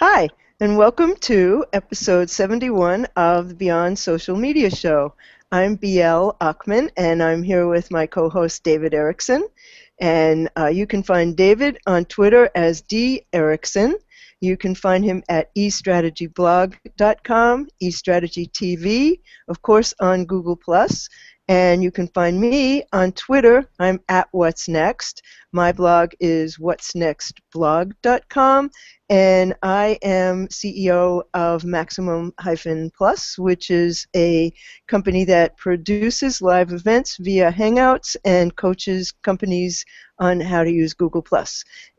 Hi, and welcome to episode 71 of the Beyond Social Media Show. I'm BL Achman, and I'm here with my co-host David Erickson. And you can find David on Twitter as D. Erickson. You can find him at eStrategyBlog.com, eStrategyTV, of course on Google+. And you can find me on Twitter. I'm at What's Next. My blog is what'snextblog.com, and I am CEO of Maximum-Plus, which is a company that produces live events via Hangouts and coaches companies on how to use Google+.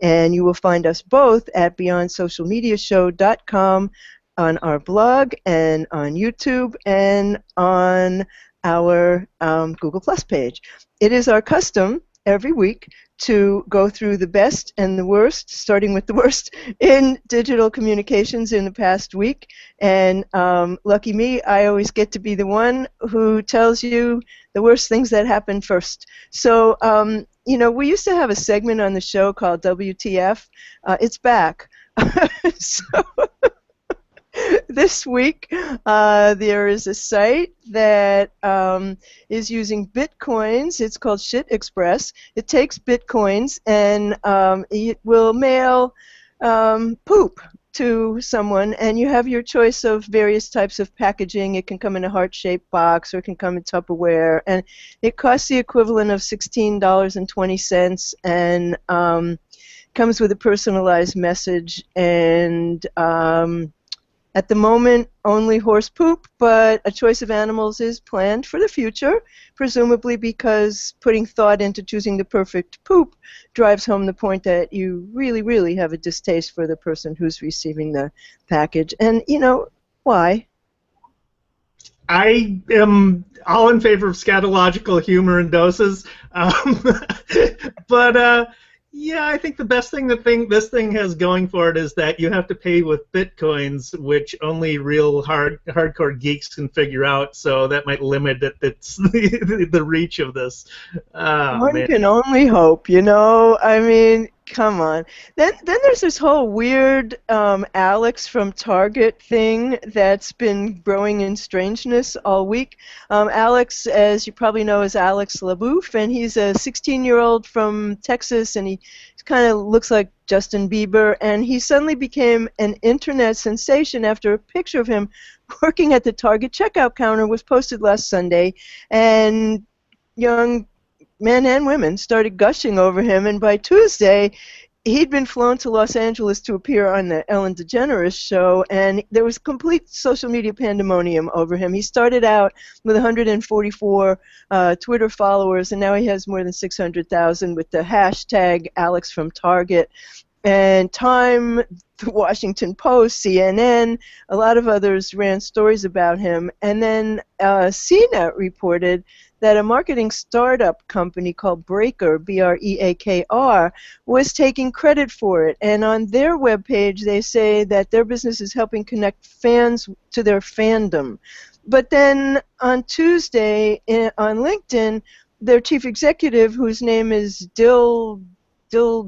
And you will find us both at BeyondSocialMediaShow.com on our blog and on YouTube and on our Google Plus page. It is our custom every week to go through the best and the worst, starting with the worst, in digital communications in the past week. And lucky me, I always get to be the one who tells you the worst things that happened first. So, we used to have a segment on the show called WTF. It's back. So this week, there is a site that is using bitcoins. It's called Shit Express. It takes bitcoins and it will mail poop to someone, and you have your choice of various types of packaging. It can come in a heart-shaped box, or it can come in Tupperware, and it costs the equivalent of $16.20, and comes with a personalized message, and at the moment, only horse poop, but a choice of animals is planned for the future, presumably because putting thought into choosing the perfect poop drives home the point that you really, really have a distaste for the person who's receiving the package. And, why? I am all in favor of scatological humor in doses, but yeah, I think the best thing this thing has going for it is that you have to pay with bitcoins, which only real hardcore geeks can figure out. So that might limit the reach of this. One can only hope, I mean, come on. Then there's this whole weird Alex from Target thing that's been growing in strangeness all week. Alex, as you probably know, is Alex LaBouffe, and he's a 16-year-old from Texas, and he kind of looks like Justin Bieber, and he suddenly became an internet sensation after a picture of him working at the Target checkout counter was posted last Sunday, and young men and women started gushing over him, and by Tuesday, he'd been flown to Los Angeles to appear on the Ellen DeGeneres show, and there was complete social media pandemonium over him. He started out with 144 Twitter followers, and now he has more than 600,000 with the hashtag AlexFromTarget. And Time, the Washington Post, CNN, a lot of others ran stories about him. And then CNET reported that a marketing startup company called Breaker, B-R-E-A-K-R, was taking credit for it. And on their webpage, they say that their business is helping connect fans to their fandom. But then on Tuesday, on LinkedIn, their chief executive, whose name is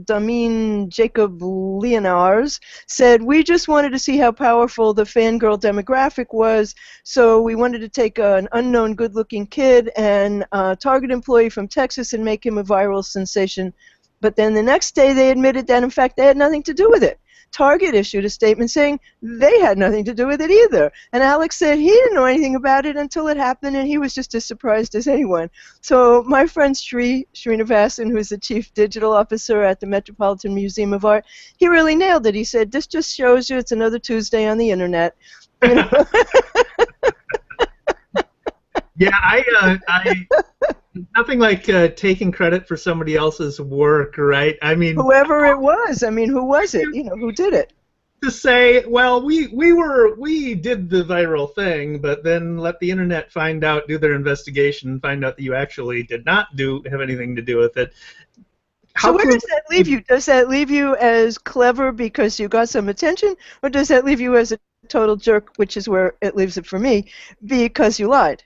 Damien Jacob Leonars, said, "We just wanted to see how powerful the fangirl demographic was, so we wanted to take an unknown good-looking kid and a Target employee from Texas and make him a viral sensation." But then the next day they admitted that, in fact, they had nothing to do with it. Target issued a statement saying they had nothing to do with it either. And Alex said he didn't know anything about it until it happened, and he was just as surprised as anyone. So my friend Srinivasan, who's the chief digital officer at the Metropolitan Museum of Art, he really nailed it. He said, "This just shows you it's another Tuesday on the internet." Yeah, I nothing like taking credit for somebody else's work, right? I mean, whoever it was. I mean, who was it? Who did it? To say, well, we did the viral thing, but then let the internet do their investigation, and find out that you actually did not have anything to do with it. So where does that leave you? Does that leave you as clever because you got some attention, or does that leave you as a total jerk, which is where it leaves it for me, because you lied?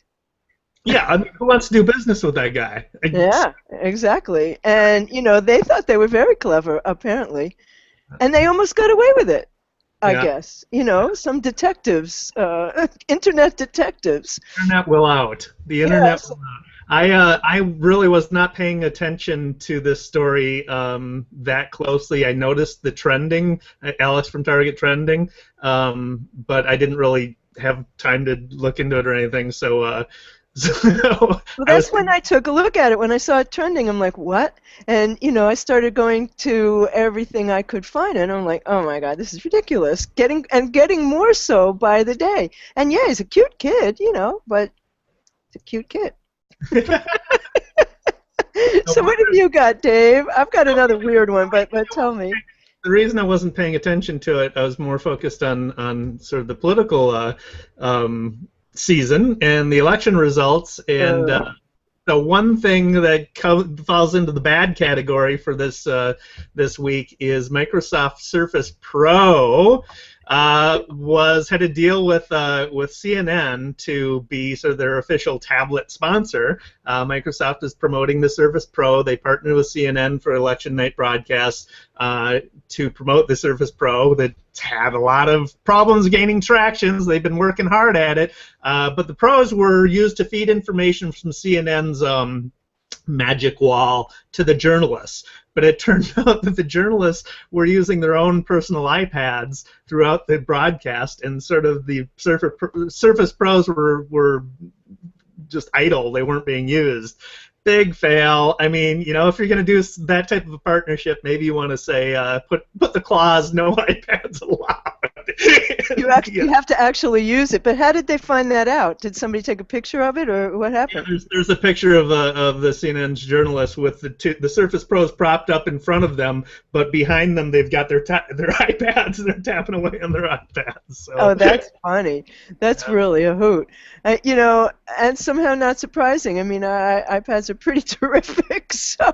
Yeah, I mean, who wants to do business with that guy? Yeah, exactly. And, they thought they were very clever, apparently. And they almost got away with it. I guess. You know, some detectives, internet detectives. Internet will out. The internet Yes. will out. I really was not paying attention to this story that closely. I noticed the trending, Alex from Target trending, but I didn't really have time to look into it or anything. So, so Well, I was. that's when I took a look at it. When I saw it trending, I'm like, what? And, you know, I started going to everything I could find, and I'm like, oh my God, this is ridiculous. Getting more so by the day. And yeah, he's a cute kid, you know, but it's a cute kid. So what have you got, Dave? I've got another weird one, but tell me. The reason I wasn't paying attention to it, I was more focused on sort of the political season and the election results. And the one thing that falls into the bad category for this week is Microsoft Surface Pro had a deal with CNN to be sort of their official tablet sponsor. Microsoft is promoting the Surface Pro. They partnered with CNN for election night broadcasts to promote the Surface Pro. That had a lot of problems gaining traction. They've been working hard at it, but the pros were used to feed information from CNN's magic wall to the journalists. But it turned out that the journalists were using their own personal iPads throughout the broadcast, and sort of the Surface Pros were just idle. They weren't being used. Big fail. I mean, you know, if you're going to do that type of a partnership, maybe you want to say put the clause, no iPads allowed. You have to actually use it. But how did they find that out? Did somebody take a picture of it, or what happened? Yeah, there's a picture of the CNN's journalists with the Surface Pros propped up in front of them, but behind them they've got their iPads. They're tapping away on their iPads. So. Oh, that's funny. That's really a hoot. You know, and somehow not surprising. I mean, iPads are pretty terrific. So,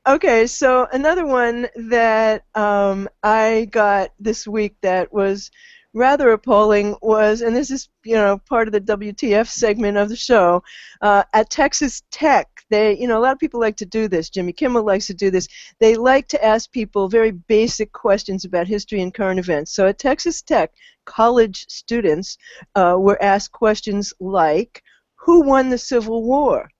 okay, so another one that I got this week that was rather appalling was, and this is, you know, part of the WTF segment of the show, at Texas Tech. They, you know, a lot of people like to do this. Jimmy Kimmel likes to do this. They like to ask people very basic questions about history and current events. So at Texas Tech, college students were asked questions like, who won the Civil War?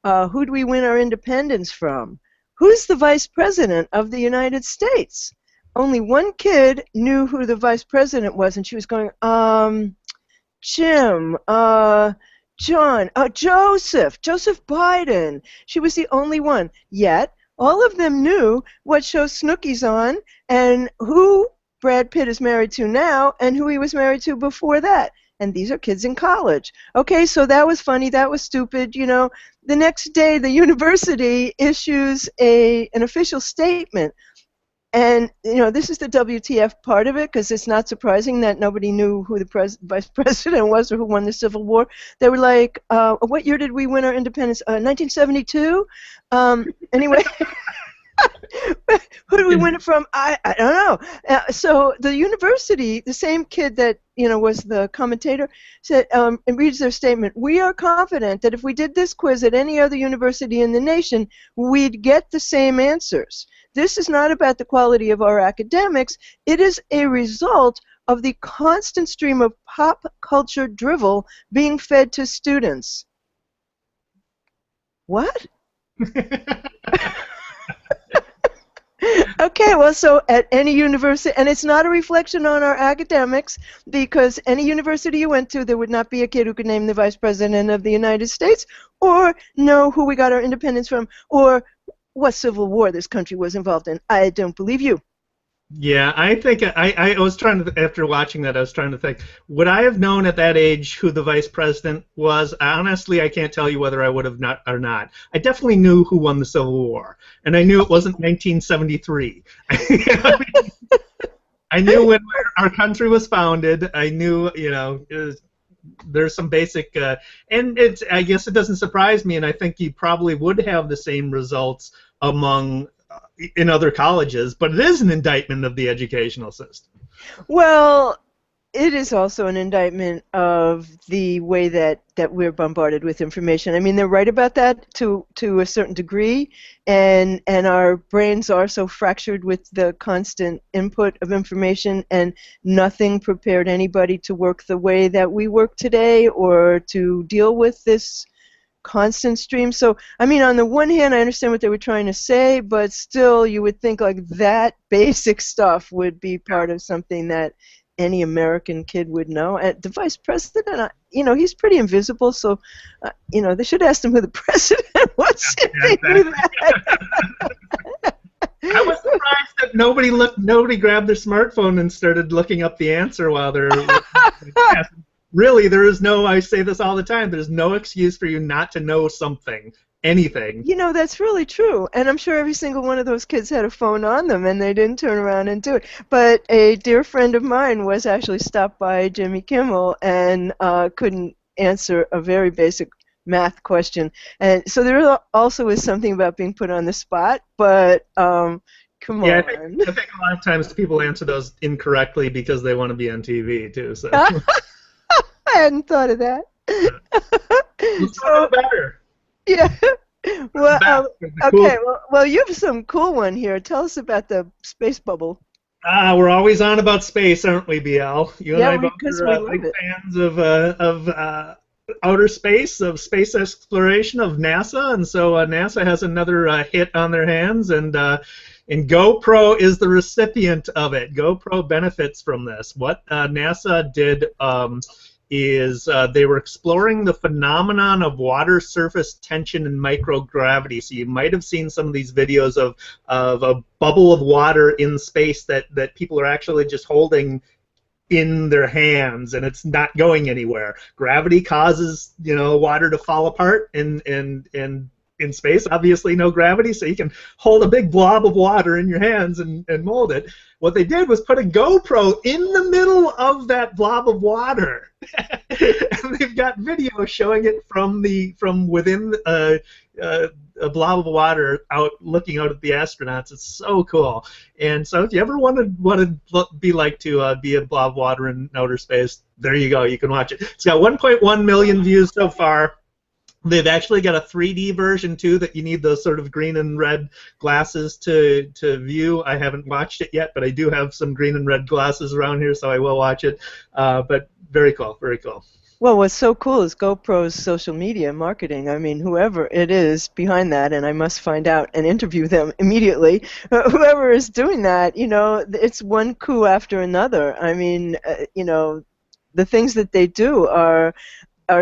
Who do we win our independence from? Who's the Vice President of the United States? Only one kid knew who the Vice President was, and she was going, Jim, John, Joseph Biden. She was the only one. Yet, all of them knew what show Snooki's on and who Brad Pitt is married to now and who he was married to before that. And these are kids in college. Okay, so that was funny. That was stupid. You know, the next day the university issues an official statement. And, you know, this is the WTF part of it, because it's not surprising that nobody knew who the vice president was or who won the Civil War. They were like, what year did we win our independence? 1972? Anyway, who did we win it from? I don't know. So the university, the same kid that, you know, was the commentator, said, and reads their statement, we are confident that if we did this quiz at any other university in the nation, we'd get the same answers. This is not about the quality of our academics. It is a result of the constant stream of pop culture drivel being fed to students. What? Okay, well, so at any university, and it's not a reflection on our academics, because any university you went to, there would not be a kid who could name the Vice President of the United States, or know who we got our independence from, or what civil war this country was involved in. I don't believe you. Yeah, I think I was trying to, after watching that, I was trying to think, would I have known at that age who the vice president was? Honestly, I can't tell you whether I would have not or not. I definitely knew who won the Civil War, and I knew it wasn't 1973. I knew when our country was founded. I knew, you know, there's some basic, and I guess it doesn't surprise me, and I think you probably would have the same results among in other colleges, but it is an indictment of the educational system. Well, it is also an indictment of the way that we're bombarded with information. I mean, they're right about that to a certain degree, and our brains are so fractured with the constant input of information, and nothing prepared anybody to work the way that we work today or to deal with this constant stream. So, I mean, on the one hand, I understand what they were trying to say, but still, you would think like that basic stuff would be part of something that any American kid would know. And the vice president, you know, he's pretty invisible, so, you know, they should ask him who the president was if they knew that. I was surprised that nobody grabbed their smartphone and started looking up the answer while they're really, there is no, I say this all the time, there's no excuse for you not to know something, anything. You know, that's really true. And I'm sure every single one of those kids had a phone on them and they didn't turn around and do it. But a dear friend of mine was actually stopped by Jimmy Kimmel and couldn't answer a very basic math question. And so there also is something about being put on the spot, but come yeah, on. I think a lot of times people answer those incorrectly because they want to be on TV, too. So. I hadn't thought of that. So better. Yeah. Well, okay. Cool. Well, you have some cool one here. Tell us about the space bubble. We're always on about space, aren't we, BL? You and Yeah, I both because are we big love it. fans of outer space, of space exploration, of NASA, and so NASA has another hit on their hands, and GoPro is the recipient of it. GoPro benefits from this. What NASA did is they were exploring the phenomenon of water surface tension and microgravity. So you might have seen some of these videos of a bubble of water in space that people are actually just holding in their hands, and it's not going anywhere. Gravity causes, you know, water to fall apart, and in space, obviously no gravity, so you can hold a big blob of water in your hands and mold it. What they did was put a GoPro in the middle of that blob of water, and they've got video showing it from within a blob of water looking out at the astronauts. It's so cool. And so if you ever want to be like to be a blob of water in outer space, there you go. You can watch it. It's got 1.1 million views so far. They've actually got a 3D version too that you need those sort of green and red glasses to view. I haven't watched it yet, but I do have some green and red glasses around here, so I will watch it. But very cool, very cool. Well, what's so cool is GoPro's social media marketing. I mean, whoever it is behind that, and I must find out and interview them immediately, whoever is doing that, you know, it's one coup after another. I mean, you know, the things that they do are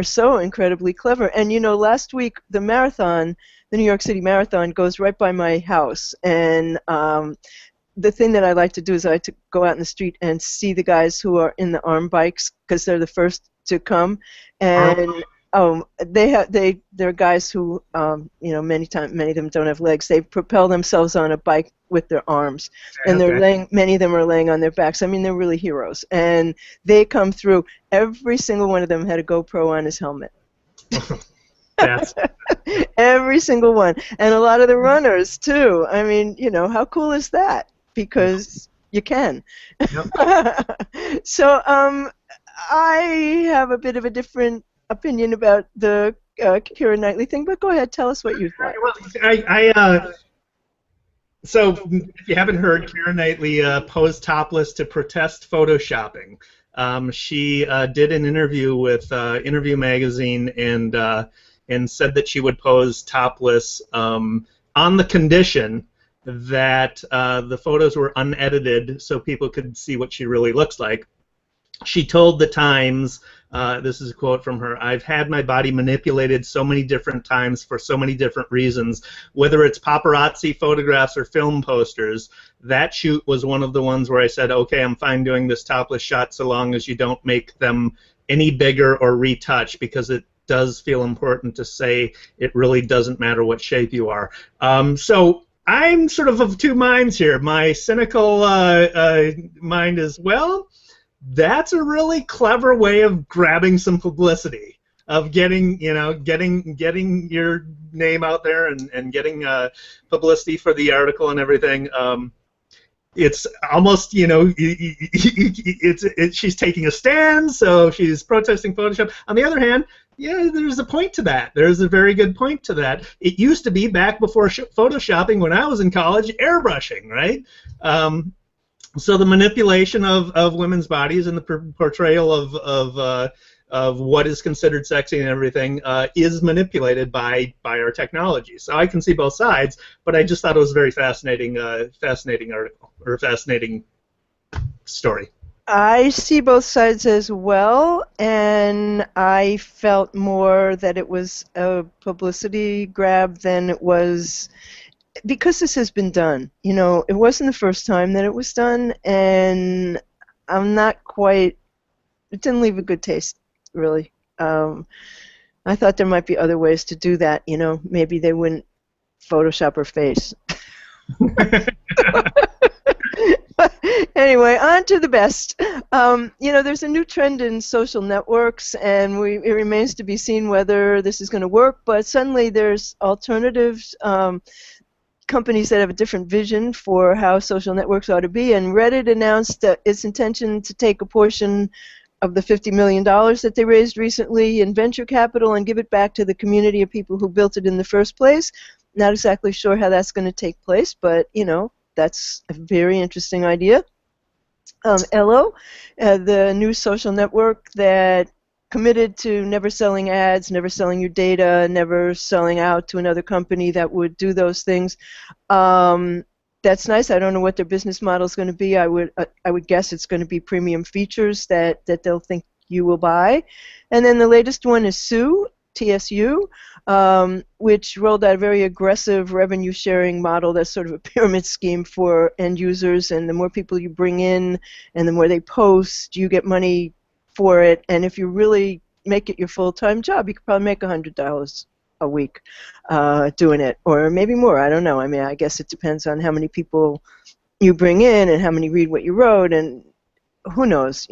so incredibly clever. And, you know, last week, the marathon, the New York City Marathon, goes right by my house. And the thing that I like to do is I like to go out in the street and see the guys who are in the arm bikes because they're the first to come. And they're guys who, you know, many of them don't have legs. They propel themselves on a bike with their arms, and many of them are laying on their backs. I mean, they're really heroes, and they come through. Every single one of them had a GoPro on his helmet. Every single one, and a lot of the runners too. I mean, you know, how cool is that? Because you can. Yep. So, I have a bit of a different opinion about the Keira Knightly thing, but go ahead, tell us what you thought. So, if you haven't heard, Keira Knightly posed topless to protest photoshopping. She did an interview with Interview Magazine and said that she would pose topless on the condition that the photos were unedited so people could see what she really looks like. She told the Times, this is a quote from her, "I've had my body manipulated so many different times for so many different reasons, whether it's paparazzi photographs or film posters. That shoot was one of the ones where I said, okay, I'm fine doing this topless shot so long as you don't make them any bigger or retouch, because it does feel important to say it really doesn't matter what shape you are." So I'm sort of two minds here. My cynical mind is, well, that's a really clever way of grabbing some publicity, of getting your name out there and getting publicity for the article and everything. it's almost, she's taking a stand, so she's protesting Photoshop. On the other hand, yeah, there's a point to that. There's a very good point to that. It used to be, back before Photoshopping, when I was in college, airbrushing, right? So the manipulation of women's bodies and the portrayal of what is considered sexy and everything is manipulated by our technology. So I can see both sides, but I just thought it was a very fascinating article, or fascinating story. I see both sides as well, and I felt more that it was a publicity grab than it was, because this has been done. It wasn't the first time that it was done, and I'm not quite, it didn't leave a good taste, really. I thought there might be other ways to do that. Maybe they wouldn't Photoshop her face. Anyway, on to the best. There's a new trend in social networks, and it remains to be seen whether this is going to work, but suddenly there's alternatives, companies that have a different vision for how social networks ought to be, and Reddit announced its intention to take a portion of the $50 million that they raised recently in venture capital and give it back to the community of people who built it in the first place. Not exactly sure how that's going to take place, but, that's a very interesting idea. Ello, the new social network that committed to never selling ads, never selling your data, never selling out to another company that would do those things. That's nice. I don't know what their business model is going to be. I would guess it's going to be premium features that they'll think you will buy. And then the latest one is Sue, TSU, which rolled out a very aggressive revenue sharing model that's sort of a pyramid scheme for end users, and the more people you bring in and the more they post, you get money for it, and if you really make it your full-time job, you could probably make $100 a week doing it, or maybe more. I don't know. I mean, I guess it depends on how many people you bring in and how many read what you wrote, and who knows.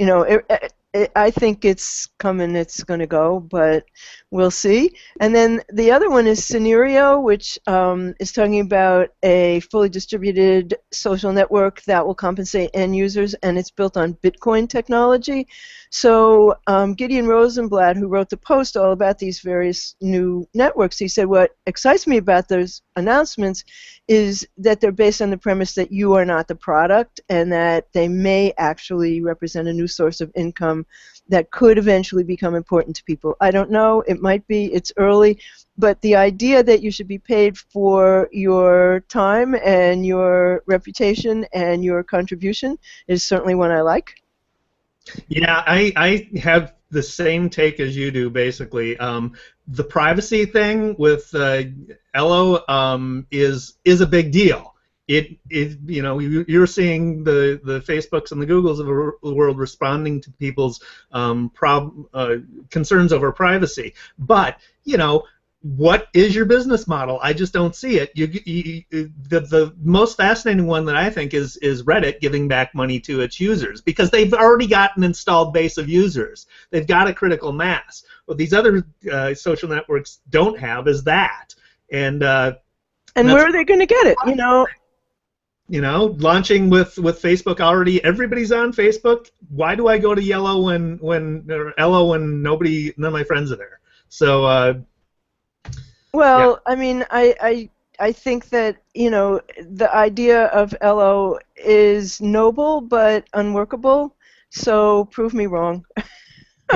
I think it's coming, it's going to go, but we'll see. And then the other one is Scenario, which is talking about a fully distributed social network that will compensate end users, and it's built on Bitcoin technology. So Gideon Rosenblatt, who wrote the post all about these various new networks, he said, what excites me about those announcements is that they're based on the premise that you are not the product, and that they may actually represent a new source of income that could eventually become important to people. I don't know. It might be. It's early. But the idea that you should be paid for your time and your reputation and your contribution is certainly one I like. Yeah, I have the same take as you do, basically. The privacy thing with Ello is a big deal. You're seeing the Facebooks and the Googles of the world responding to people's concerns over privacy. But what is your business model? I just don't see it. The most fascinating one that I think is Reddit giving back money to its users, because they've already got an installed base of users. They've got a critical mass. What these other social networks don't have is that. And where are they going to get it? Launching with Facebook already, everybody's on Facebook. Why do I go to Ello when none of my friends are there? So. Well, yeah. I mean, I think that the idea of Ello is noble but unworkable. So prove me wrong.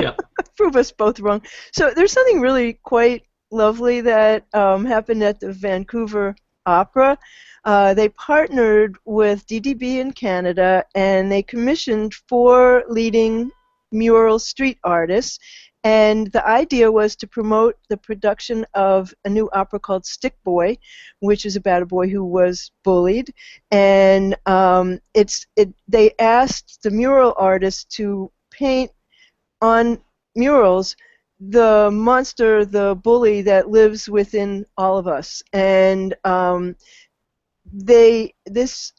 Yeah. Prove us both wrong. So there's something really quite lovely that happened at the Vancouver Opera. They partnered with DDB in Canada, and they commissioned 4 leading mural street artists. And the idea was to promote the production of a new opera called Stickboy, which is about a boy who was bullied. And they asked the mural artists to paint on murals the monster, the bully that lives within all of us. And this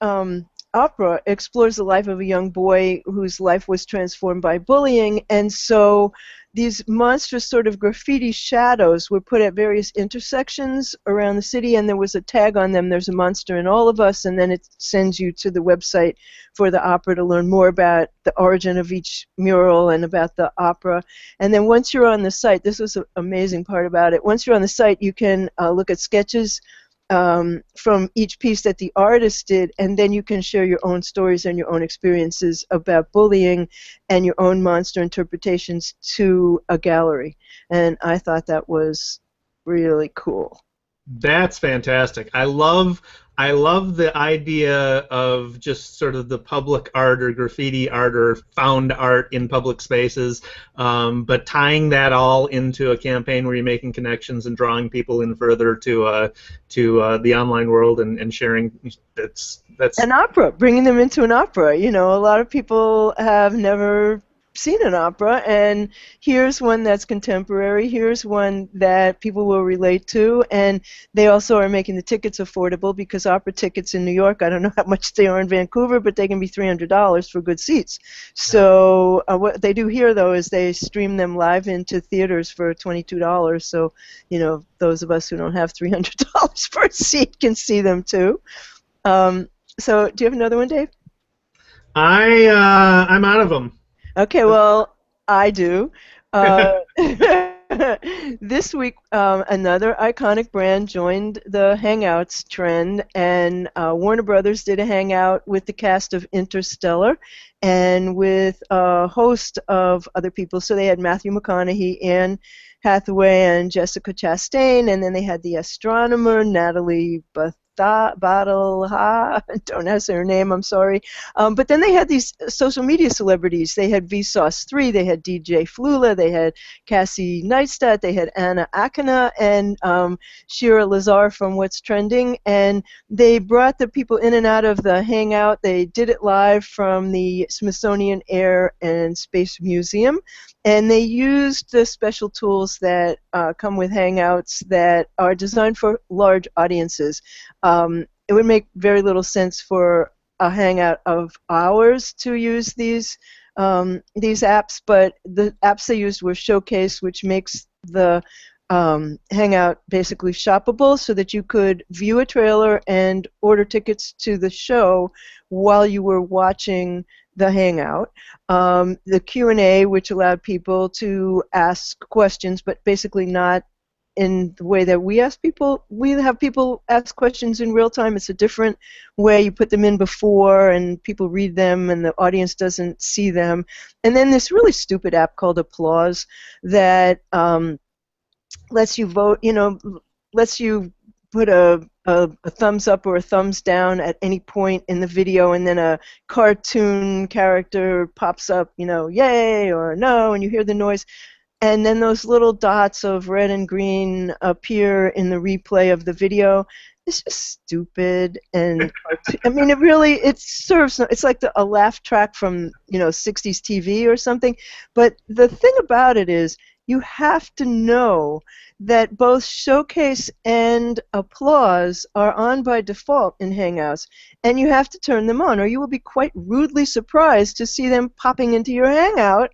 opera explores the life of a young boy whose life was transformed by bullying, and so these monstrous sort of graffiti shadows were put at various intersections around the city, and there was a tag on them, "There's a monster in all of us," and then it sends you to the website for the opera to learn more about the origin of each mural and about the opera. And then once you're on the site, this was the amazing part about it, once you're on the site you can look at sketches from each piece that the artist did, and then you can share your own stories and your own experiences about bullying and your own monster interpretations to a gallery. And I thought that was really cool. That's fantastic. I love the idea of just sort of the public art or graffiti art or found art in public spaces, but tying that all into a campaign where you're making connections and drawing people in further to the online world and sharing. That's an opera, bringing them into an opera. You know, a lot of people have never seen an opera, and here's one that's contemporary, here's one that people will relate to, and they also are making the tickets affordable, because opera tickets in New York, I don't know how much they are in Vancouver, but they can be $300 for good seats. So what they do here, though, is they stream them live into theaters for $22, so, you know, those of us who don't have $300 for a seat can see them too. So do you have another one, Dave? I'm out of them. Okay, well, I do. This week, another iconic brand joined the Hangouts trend, and Warner Brothers did a hangout with the cast of Interstellar and with a host of other people. So they had Matthew McConaughey, Anne Hathaway, and Jessica Chastain, and then they had the astronomer, Natalie Badalha, I don't know her name, I'm sorry. But then they had these social media celebrities. They had Vsauce3, they had DJ Flula, they had Cassie Neistat, they had Anna Akina, and Shira Lazar from What's Trending. And they brought the people in and out of the hangout. They did it live from the Smithsonian Air and Space Museum. And they used the special tools that come with Hangouts that are designed for large audiences. It would make very little sense for a Hangout of ours to use these apps, but the apps they used were Showcase, which makes the Hangout basically shoppable so that you could view a trailer and order tickets to the show while you were watching the Hangout. The Q&A, which allowed people to ask questions, but basically not in the way that we ask people. We have people ask questions in real time. It's a different way. You put them in before, and people read them, and the audience doesn't see them. And then this really stupid app called Applause that lets you vote, you know, lets you put a thumbs up or a thumbs down at any point in the video, and then a cartoon character pops up, you know, yay or no, and you hear the noise. And then those little dots of red and green appear in the replay of the video. It's just stupid, and I mean, it serves. It's like a laugh track from, you know, 60s TV or something. But the thing about it is, you have to know that both Showcase and Applause are on by default in Hangouts, and you have to turn them on, or you will be quite rudely surprised to see them popping into your Hangout,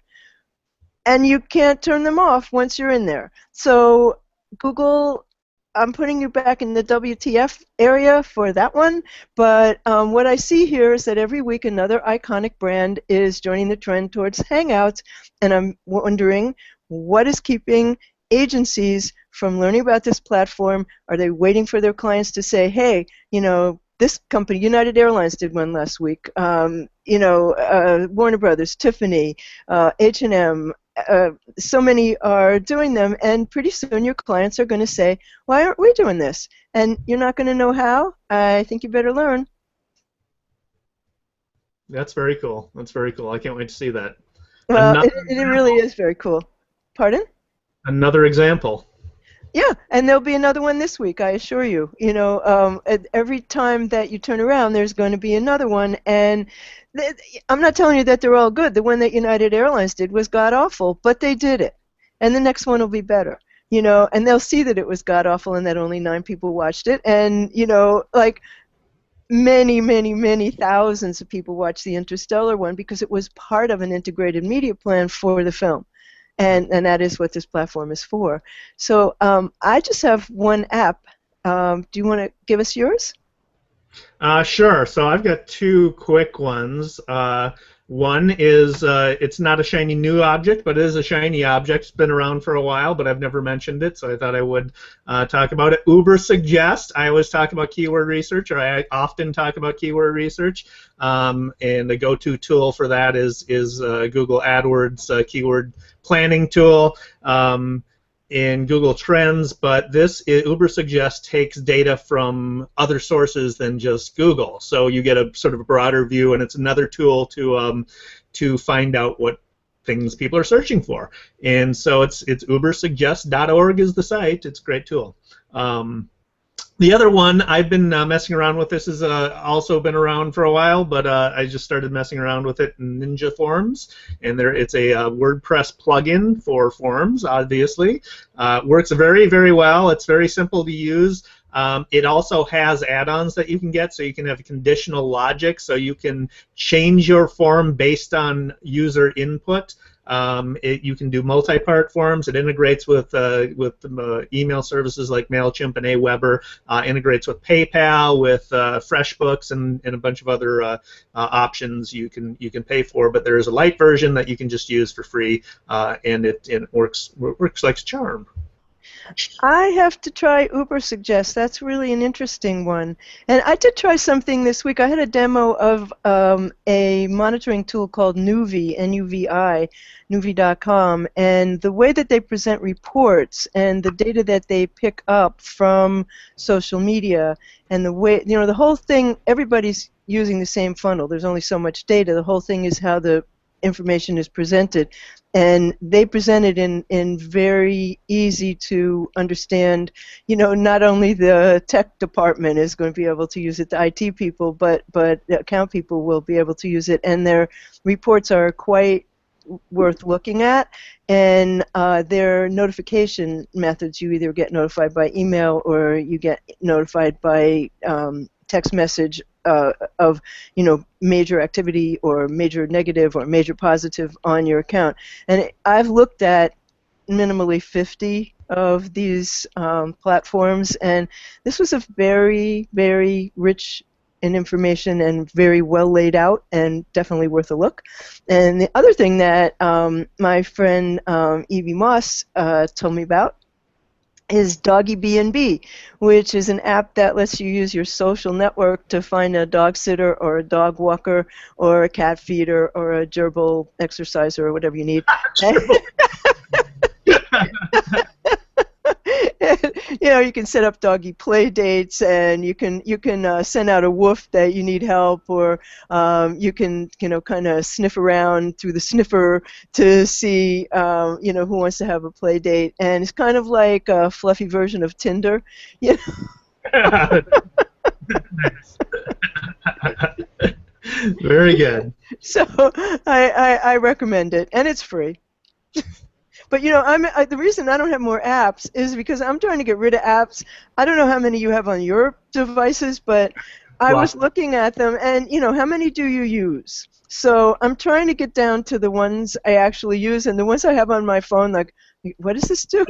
and you can't turn them off once you're in there. So Google, I'm putting you back in the WTF area for that one, but what I see here is that every week another iconic brand is joining the trend towards Hangouts, and I'm wondering, what is keeping agencies from learning about this platform? Are they waiting for their clients to say, hey, you know, this company, United Airlines did one last week, you know, Warner Brothers, Tiffany, H&M, so many are doing them, and pretty soon your clients are going to say, why aren't we doing this? And you're not going to know how. I think you better learn. That's very cool. That's very cool. I can't wait to see that. Well, it really is very cool. Pardon? Another example. Yeah, and there'll be another one this week, I assure you. You know, every time that you turn around, there's going to be another one, and I'm not telling you that they're all good. The one that United Airlines did was god-awful, but they did it, and the next one will be better. You know, and they'll see that it was god-awful and that only 9 people watched it, and, you know, like many, many, many thousands of people watched the Interstellar one because it was part of an integrated media plan for the film. and that is what this platform is for. So I just have one app. Do you want to give us yours? Sure. So I've got two quick ones. One is it's not a shiny new object, but it is a shiny object. It's been around for a while, but I've never mentioned it, so I thought I would talk about it. Ubersuggest. I always talk about keyword research, or I often talk about keyword research, and the go-to tool for that is Google AdWords keyword planning tool. In Google Trends, but this Ubersuggest takes data from other sources than just Google, so you get a sort of a broader view, and it's another tool to find out what things people are searching for. And so it's ubersuggest.org is the site. It's a great tool. The other one I've been messing around with. This has also been around for a while, but I just started messing around with it in NinjaForms, and it's a WordPress plugin for forms. Obviously, works very, very well. It's very simple to use. It also has add-ons that you can get, so you can have conditional logic, so you can change your form based on user input. You can do multi-part forms. It integrates with email services like MailChimp and Aweber. Integrates with PayPal, with FreshBooks, and a bunch of other options you can pay for. But there is a light version that you can just use for free, and it works like a charm. I have to try Ubersuggest. That's really an interesting one. And I did try something this week. I had a demo of a monitoring tool called NUVI, N-U-V-I, NUVI.com, and the way that they present reports and the data that they pick up from social media and the way, the whole thing, everybody's using the same funnel. There's only so much data. The whole thing is how the information is presented, and they present it in very easy to understand. Not only the tech department is going to be able to use it, the IT people, but the account people will be able to use it, and their reports are quite worth looking at. And their notification methods, you either get notified by email or you get notified by text message of major activity or major negative or major positive on your account. And I've looked at minimally 50 of these platforms, and this was a very, very rich in information and very well laid out and definitely worth a look. And the other thing that my friend Evie Moss told me about is Doggy BnB, which is an app that lets you use your social network to find a dog sitter or a dog walker or a cat feeder or a gerbil exerciser or whatever you need. You can set up doggy play dates, and you can send out a woof that you need help, or you can kind of sniff around through the sniffer to see who wants to have a play date, and it's kind of like a fluffy version of Tinder. Very good. So I recommend it, and it's free. But the reason I don't have more apps is because I'm trying to get rid of apps. I don't know how many you have on your devices, but I was looking at them, and how many do you use? So I'm trying to get down to the ones I actually use, and the ones I have on my phone, like, what does this do?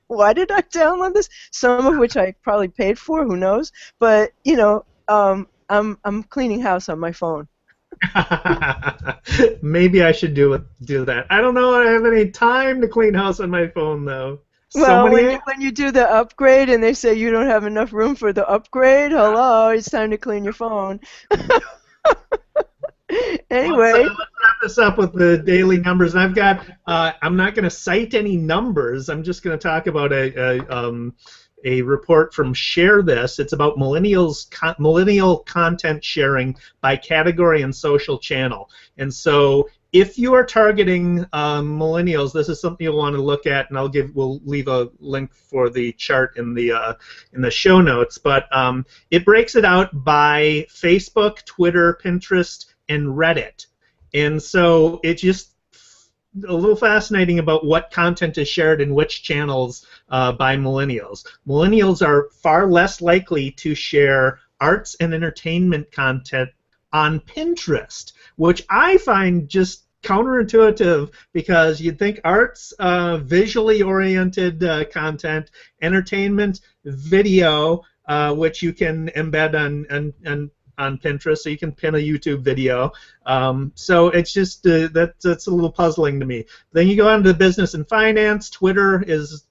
Why did I download this? Some of which I probably paid for, who knows? But I'm cleaning house on my phone. Maybe I should do that. I don't know. I have any time to clean house on my phone, though. Well, when you do the upgrade and they say you don't have enough room for the upgrade, hello, it's time to clean your phone. Anyway, let's wrap this up with the daily numbers. I've got. I'm not going to cite any numbers. I'm just going to talk about a report from Share This. It's about millennial content sharing by category and social channel. And so if you are targeting millennials, this is something you'll want to look at, and we'll leave a link for the chart in the show notes. But it breaks it out by Facebook, Twitter, Pinterest, and Reddit. And so it's just a little fascinating about what content is shared in which channels by millennials. Millennials are far less likely to share arts and entertainment content on Pinterest, which I find just counterintuitive because you'd think arts, visually oriented content, entertainment, video, which you can embed on Pinterest, so you can pin a YouTube video. So it's just that's a little puzzling to me. Then you go on to business and finance. Twitter is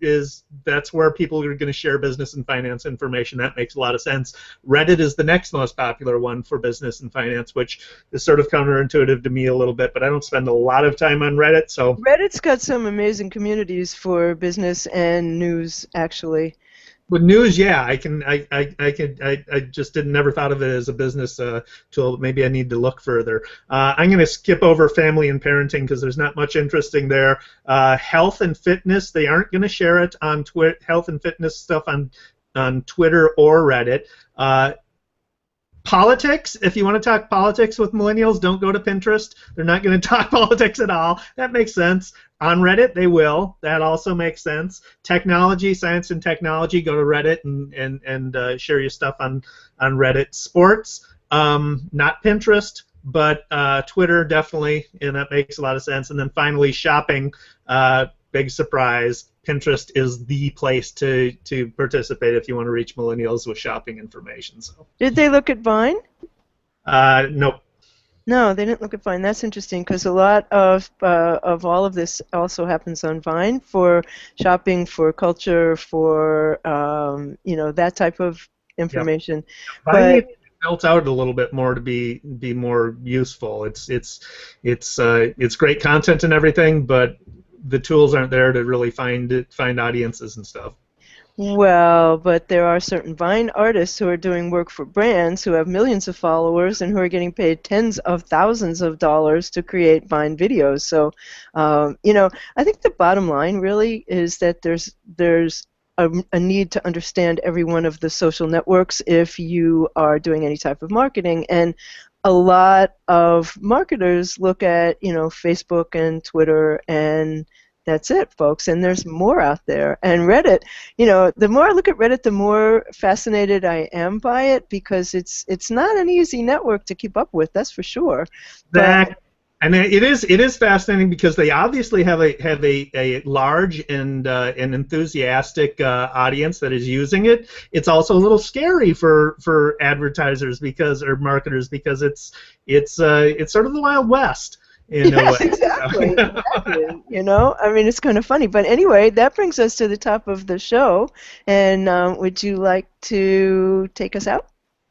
that's where people are going to share business and finance information. That makes a lot of sense. Reddit is the next most popular one for business and finance, which is sort of counterintuitive to me a little bit. But I don't spend a lot of time on Reddit, so Reddit's got some amazing communities for business and news, actually. with news, yeah, I just never thought of it as a business tool. Maybe I need to look further. I'm going to skip over family and parenting because there's not much interesting there. Health and fitness, they aren't going to share it on Twitter. Health and fitness stuff on Twitter or Reddit. Politics, if you want to talk politics with millennials, don't go to Pinterest. They're not going to talk politics at all. That makes sense. On Reddit, they will. That also makes sense. Technology, science and technology, go to Reddit and share your stuff on Reddit. Sports, not Pinterest, but Twitter definitely, and that makes a lot of sense. And then finally, shopping, big surprise. Pinterest is the place to participate if you want to reach millennials with shopping information. So. Did they look at Vine? Nope. No, they didn't look at Vine. That's interesting because a lot of all of this also happens on Vine for shopping, for culture, for that type of information. Yep. Vine is built out a little bit more to be more useful. It's great content and everything, but the tools aren't there to really find audiences and stuff. Well, but there are certain Vine artists who are doing work for brands who have millions of followers and who are getting paid tens of thousands of dollars to create Vine videos. So, I think the bottom line really is that there's a need to understand every one of the social networks if you are doing any type of marketing. And a lot of marketers look at, Facebook and Twitter, and that's it, folks. And there's more out there. And Reddit, the more I look at Reddit, the more fascinated I am by it because it's not an easy network to keep up with, that's for sure. And it is fascinating because they obviously have a large and enthusiastic audience that is using it. It's also a little scary for advertisers or marketers because it's sort of the Wild West. Yes, exactly. It's kind of funny. But anyway, that brings us to the top of the show. And would you like to take us out?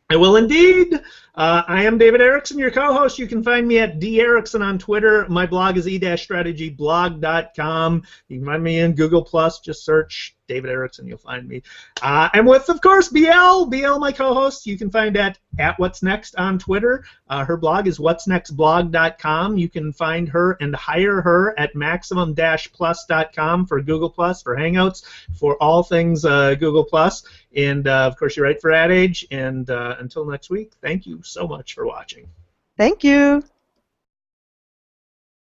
I will indeed. I am David Erickson, your co-host. You can find me at @DErickson on Twitter. My blog is e-strategyblog.com. You can find me in Google+. Just search David Erickson. You'll find me. I'm with, of course, BL, my co-host. You can find at What's Next on Twitter. Her blog is what'snextblog.com. You can find her and hire her at maximum-plus.com for Google+, for Hangouts, for all things Google+. And, of course, you write for Ad Age. And until next week, thank you so much for watching. Thank you.